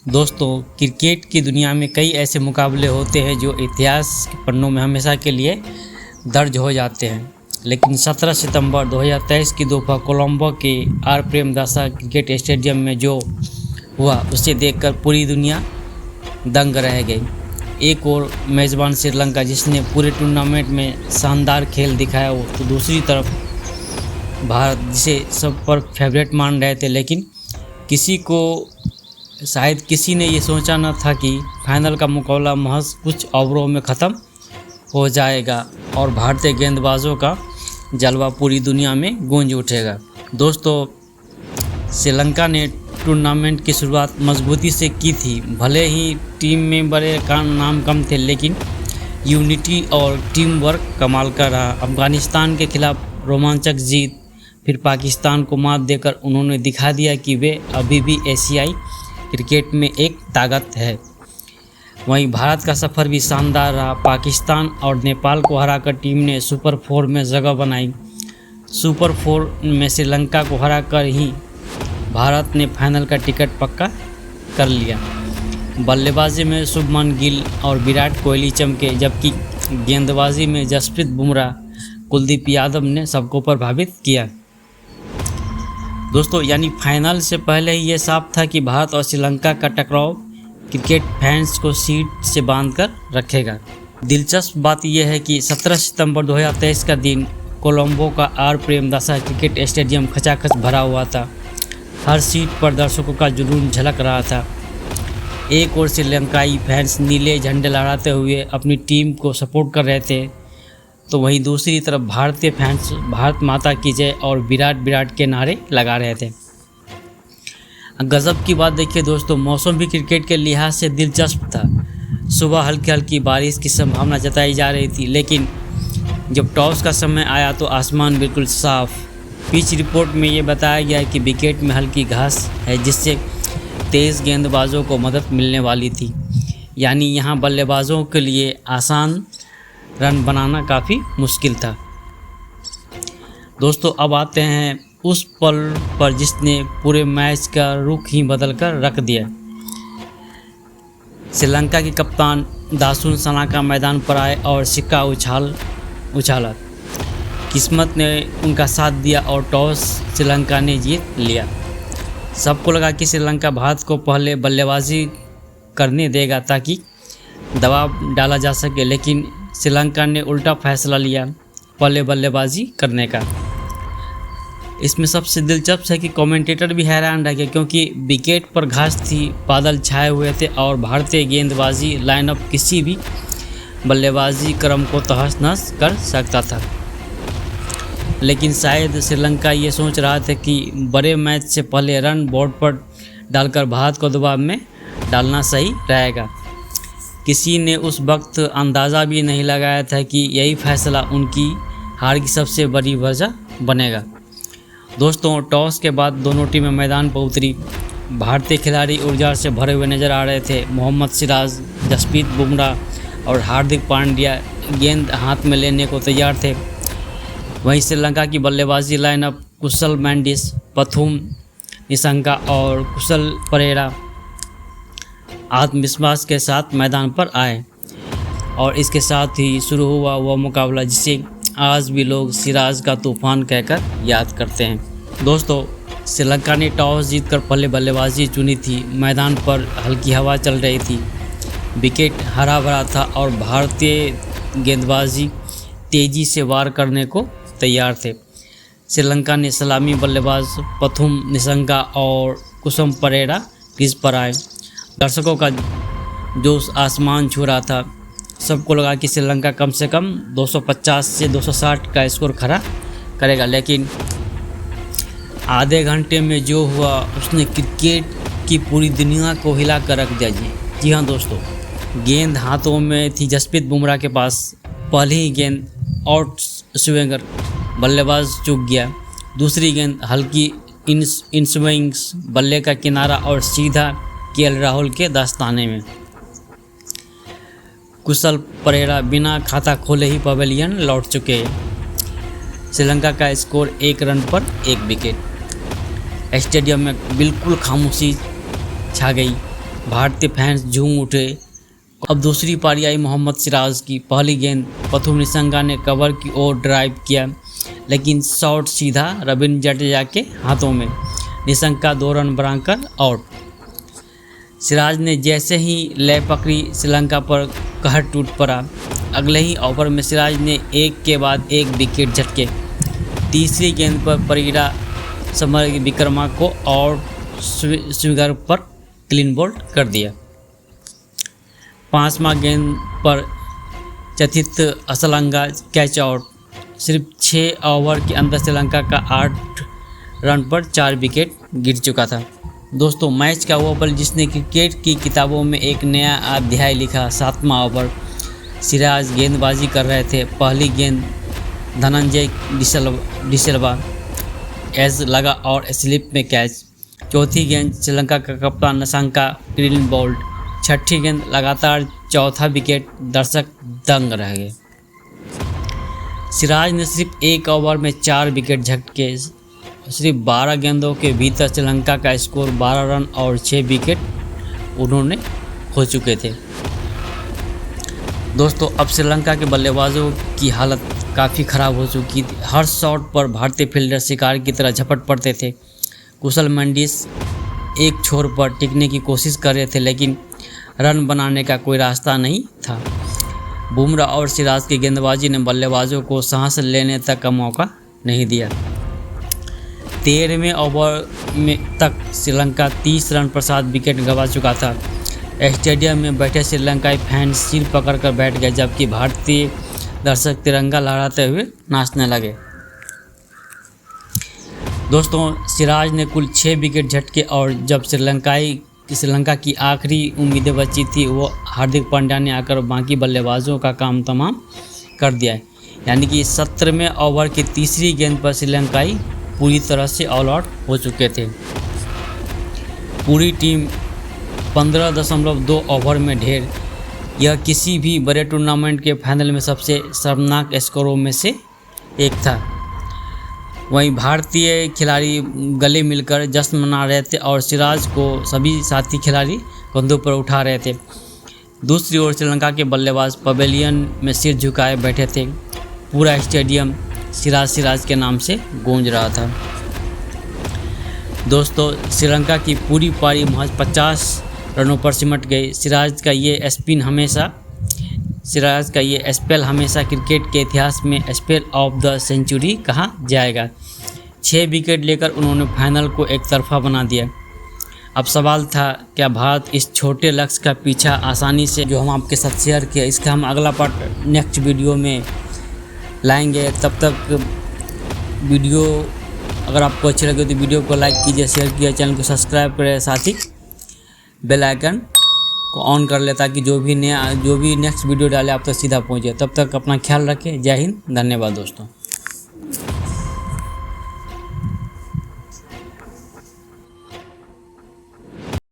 दोस्तों, क्रिकेट की दुनिया में कई ऐसे मुकाबले होते हैं जो इतिहास के पन्नों में हमेशा के लिए दर्ज हो जाते हैं। लेकिन 17 सितंबर 2023 की दोपहर कोलंबो के आर प्रेमदासा क्रिकेट स्टेडियम में जो हुआ उसे देखकर पूरी दुनिया दंग रह गई। एक और मेज़बान श्रीलंका जिसने पूरे टूर्नामेंट में शानदार खेल दिखाया हो, तो दूसरी तरफ भारत जिसे सब पर फेवरेट मान रहे थे। लेकिन शायद किसी ने ये सोचा न था कि फाइनल का मुकाबला महज कुछ ओवरों में ख़त्म हो जाएगा और भारतीय गेंदबाजों का जलवा पूरी दुनिया में गूंज उठेगा। दोस्तों, श्रीलंका ने टूर्नामेंट की शुरुआत मजबूती से की थी। भले ही टीम में बड़े नाम कम थे, लेकिन यूनिटी और टीम वर्क कमाल का रहा। अफगानिस्तान के खिलाफ रोमांचक जीत, फिर पाकिस्तान को मात देकर उन्होंने दिखा दिया कि वे अभी भी एशियाई क्रिकेट में एक ताकत है। वहीं भारत का सफ़र भी शानदार रहा। पाकिस्तान और नेपाल को हराकर टीम ने सुपर 4 में जगह बनाई। सुपर 4 में श्रीलंका को हराकर ही भारत ने फाइनल का टिकट पक्का कर लिया। बल्लेबाजी में शुभमन गिल और विराट कोहली चमके, जबकि गेंदबाजी में जसप्रीत बुमराह, कुलदीप यादव ने सबको प्रभावित किया। दोस्तों, यानी फाइनल से पहले ही ये साफ था कि भारत और श्रीलंका का टकराव क्रिकेट फैंस को सीट से बांधकर रखेगा। दिलचस्प बात यह है कि 17 सितंबर 2023 का दिन कोलंबो का आर प्रेमदासा क्रिकेट स्टेडियम खचाखच भरा हुआ था। हर सीट पर दर्शकों का जुनून झलक रहा था। एक ओर श्रीलंकाई फैंस नीले झंडे लहराते हुए अपनी टीम को सपोर्ट कर रहे थे, तो वहीं दूसरी तरफ भारतीय फैंस भारत माता की जय और विराट के नारे लगा रहे थे। गजब की बात देखिए दोस्तों, मौसम भी क्रिकेट के लिहाज से दिलचस्प था। सुबह हल्की हल्की बारिश की संभावना जताई जा रही थी, लेकिन जब टॉस का समय आया तो आसमान बिल्कुल साफ। पिच रिपोर्ट में ये बताया गया कि विकेट में हल्की घास है, जिससे तेज़ गेंदबाजों को मदद मिलने वाली थी। यानी यहाँ बल्लेबाजों के लिए आसान रन बनाना काफ़ी मुश्किल था। दोस्तों, अब आते हैं उस पल पर जिसने पूरे मैच का रुख ही बदल कर रख दिया। श्रीलंका के कप्तान दासुन सनाका मैदान पर आए और सिक्का उछाला। किस्मत ने उनका साथ दिया और टॉस श्रीलंका ने जीत लिया। सबको लगा कि श्रीलंका भारत को पहले बल्लेबाजी करने देगा ताकि दबाव डाला जा सके, लेकिन श्रीलंका ने उल्टा फैसला लिया पहले बल्लेबाजी करने का। इसमें सबसे दिलचस्प है कि कमेंटेटर भी हैरान रह गए, क्योंकि विकेट पर घास थी, बादल छाए हुए थे और भारतीय गेंदबाजी लाइनअप किसी भी बल्लेबाजी क्रम को तहस नहस कर सकता था। लेकिन शायद श्रीलंका ये सोच रहा था कि बड़े मैच से पहले रन बोर्ड पर डालकर भारत को दबाव में डालना सही रहेगा। किसी ने उस वक्त अंदाज़ा भी नहीं लगाया था कि यही फैसला उनकी हार की सबसे बड़ी वजह बनेगा। दोस्तों, टॉस के बाद दोनों टीमें मैदान पर उतरी। भारतीय खिलाड़ी ऊर्जा से भरे हुए नजर आ रहे थे। मोहम्मद सिराज, जसप्रीत बुमराह और हार्दिक पांड्या गेंद हाथ में लेने को तैयार थे। वहीं श्रीलंका की बल्लेबाजी लाइनअप कुशल मेंडिस, पथुम निसंका और कुशल परेरा आत्मविश्वास के साथ मैदान पर आए और इसके साथ ही शुरू हुआ वह मुकाबला जिसे आज भी लोग सिराज का तूफान कहकर याद करते हैं। दोस्तों, श्रीलंका ने टॉस जीतकर पहले बल्लेबाजी चुनी थी। मैदान पर हल्की हवा चल रही थी, विकेट हरा भरा था और भारतीय गेंदबाजी तेज़ी से वार करने को तैयार थे। श्रीलंका ने सलामी बल्लेबाज पथुम निसंका और कुसुम परेरा क्रीज पर आए। दर्शकों का जोश आसमान छू रहा था। सबको लगा कि श्रीलंका कम से कम 250 से 260 का स्कोर खड़ा करेगा, लेकिन आधे घंटे में जो हुआ उसने क्रिकेट की पूरी दुनिया को हिला कर रख दिया। जी हाँ दोस्तों, गेंद हाथों में थी जसप्रीत बुमराह के पास। पहली ही गेंद आउट स्विंगर बल्लेबाज चूक गया। दूसरी गेंद हल्की इन स्विंग्स बल्ले का किनारा और सीधा केएल राहुल के दस्ताने में। कुशल परेरा बिना खाता खोले ही पवेलियन लौट चुके। श्रीलंका का स्कोर 1 रन पर 1 विकेट। स्टेडियम में बिल्कुल खामोशी छा गई। भारतीय फैंस झूम उठे। अब दूसरी पारी आई मोहम्मद सिराज की। पहली गेंद पथुम निसंगा ने कवर की ओर ड्राइव किया, लेकिन शॉट सीधा रविंद्र जडेजा के हाथों में। निसंगा 2 रन बनाकर आउट। सिराज ने जैसे ही लय पकड़ी, श्रीलंका पर कहर टूट पड़ा। अगले ही ओवर में सिराज ने एक के बाद एक विकेट झटके। तीसरी गेंद पर परिड़ा समर विक्रमा को और स्विंगर पर क्लीन बोल्ड कर दिया। 5वां गेंद पर चथित असलंगा कैच आउट। सिर्फ 6 ओवर के अंदर श्रीलंका का 8 रन पर 4 विकेट गिर चुका था। दोस्तों, मैच का वो पल जिसने क्रिकेट की किताबों में एक नया अध्याय लिखा। 7वां ओवर, सिराज गेंदबाजी कर रहे थे। पहली गेंद धनंजय डिसिल्वा एज लगा और स्लिप में कैच। चौथी गेंद श्रीलंका का कप्तान निसंगा क्लीन बोल्ड। छठी गेंद लगातार चौथा विकेट। दर्शक दंग रह गए। सिराज ने सिर्फ 1 ओवर में 4 विकेट झटके। सिर्फ 12 गेंदों के भीतर श्रीलंका का स्कोर 12 रन और 6 विकेट उन्होंने खो चुके थे। दोस्तों, अब श्रीलंका के बल्लेबाजों की हालत काफ़ी ख़राब हो चुकी थी। हर शॉट पर भारतीय फील्डर शिकार की तरह झपट पड़ते थे। कुशल मेंडिस एक छोर पर टिकने की कोशिश कर रहे थे, लेकिन रन बनाने का कोई रास्ता नहीं था। बुमराह और सिराज की गेंदबाजी ने बल्लेबाजों को सांस लेने तक का मौका नहीं दिया। 13वें ओवर में तक श्रीलंका 30 रन पर 7 विकेट गंवा चुका था। स्टेडियम में बैठे श्रीलंकाई फैंस सिर पकड़कर बैठ गए, जबकि भारतीय दर्शक तिरंगा लहराते हुए नाचने लगे। दोस्तों, सिराज ने कुल 6 विकेट झटके और जब श्रीलंका की आखिरी उम्मीदें बची थी, वो हार्दिक पांड्या ने आकर बाकी बल्लेबाजों का काम तमाम कर दिया। यानी कि 17वें ओवर की तीसरी गेंद पर श्रीलंकाई पूरी तरह से ऑल आउट हो चुके थे। पूरी टीम 15.2 ओवर में ढेर। यह किसी भी बड़े टूर्नामेंट के फाइनल में सबसे शर्मनाक स्कोरों में से एक था। वहीं भारतीय खिलाड़ी गले मिलकर जश्न मना रहे थे और सिराज को सभी साथी खिलाड़ी कंधों पर उठा रहे थे। दूसरी ओर श्रीलंका के बल्लेबाज पवेलियन में सिर झुकाए बैठे थे। पूरा स्टेडियम सिराज के नाम से गूंज रहा था। दोस्तों, श्रीलंका की पूरी पारी महज 50 रनों पर सिमट गई। सिराज का ये स्पेल हमेशा क्रिकेट के इतिहास में स्पेल ऑफ द सेंचुरी कहा जाएगा। 6 विकेट लेकर उन्होंने फाइनल को एक तरफा बना दिया। अब सवाल था, क्या भारत इस छोटे लक्ष्य का पीछा आसानी से, जो हम आपके साथ शेयर किया, इसका हम अगला पार्ट नेक्स्ट वीडियो में लाएंगे। तब तक वीडियो अगर आपको अच्छी लगे तो वीडियो को लाइक कीजिए, शेयर कीजिए, चैनल को सब्सक्राइब करें, साथ ही बेल आइकन को ऑन कर ले ताकि जो भी नेक्स्ट वीडियो डाले आप तक सीधा पहुंचे। तब तक अपना ख्याल रखें। जय हिंद, धन्यवाद दोस्तों।